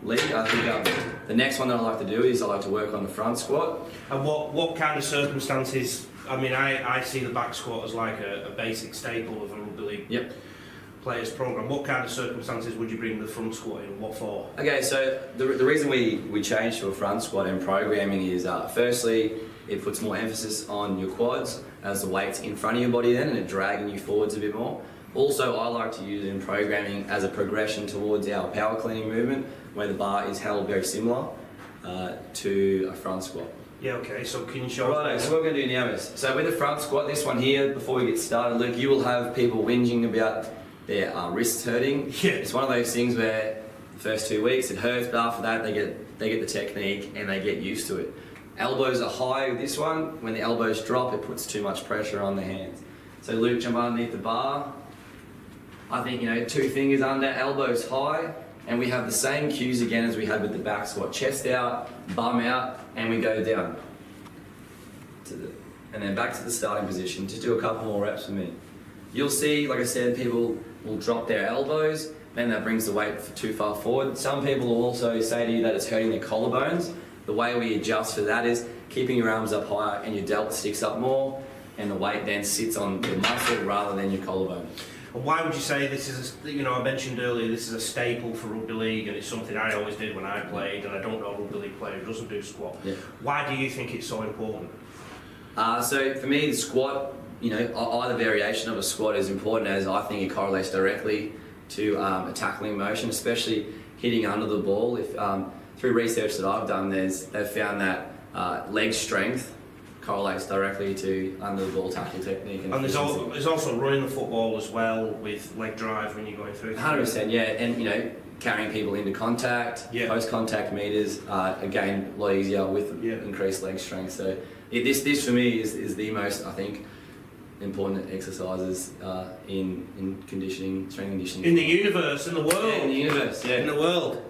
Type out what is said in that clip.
league. I think the next one that I like to do is I like to work on the front squat. And what kind of circumstances? I mean, I see the back squat as like a basic staple of a rugby league players program. What kind of circumstances would you bring the front squat in? What for? Okay, so the reason we changed to a front squat in programming is firstly, it puts more emphasis on your quads as the weight's in front of your body then, and it's dragging you forwards a bit more. Also, I like to use it in programming as a progression towards our power cleaning movement, where the bar is held very similar to a front squat. Yeah, okay, so can you show Righto, so what we're going to do now is, so with the front squat, this one here, before we get started, Luke, you will have people whinging about their wrists hurting. Yeah. It's one of those things where the first 2 weeks it hurts, but after that they get the technique and they get used to it. Elbows are high with this one. When the elbows drop, it puts too much pressure on the hands. So Luke, jump underneath the bar. I think, 2 fingers under, elbows high, and we have the same cues again as we had with the back squat. Chest out, bum out, and we go down. And then back to the starting position. Just do a couple more reps for me. You'll see, like I said, people will drop their elbows, then that brings the weight too far forward. Some people will also say to you that it's hurting their collarbones. The way we adjust for that is keeping your arms up higher and your delt sticks up more, and the weight then sits on your muscle rather than your collarbone. And why would you say this is, I mentioned earlier, this is a staple for rugby league, and it's something I always did when I played, and I don't know a rugby league player who doesn't do squat. Yeah. Why do you think it's so important? So for me, the squat, either variation of a squat is important, as I think it correlates directly to a tackling motion, especially hitting under the ball. If through research that I've done, they've found that leg strength correlates directly to under the ball tackle technique. And there's also running the football as well with leg drive when you're going through. 100%, yeah, and carrying people into contact, post-contact meters, again, a lot easier with increased leg strength. So this for me is the most, I think, important exercises in conditioning, strength conditioning. In the universe, in the world. Yeah, in the universe, yeah. In the world.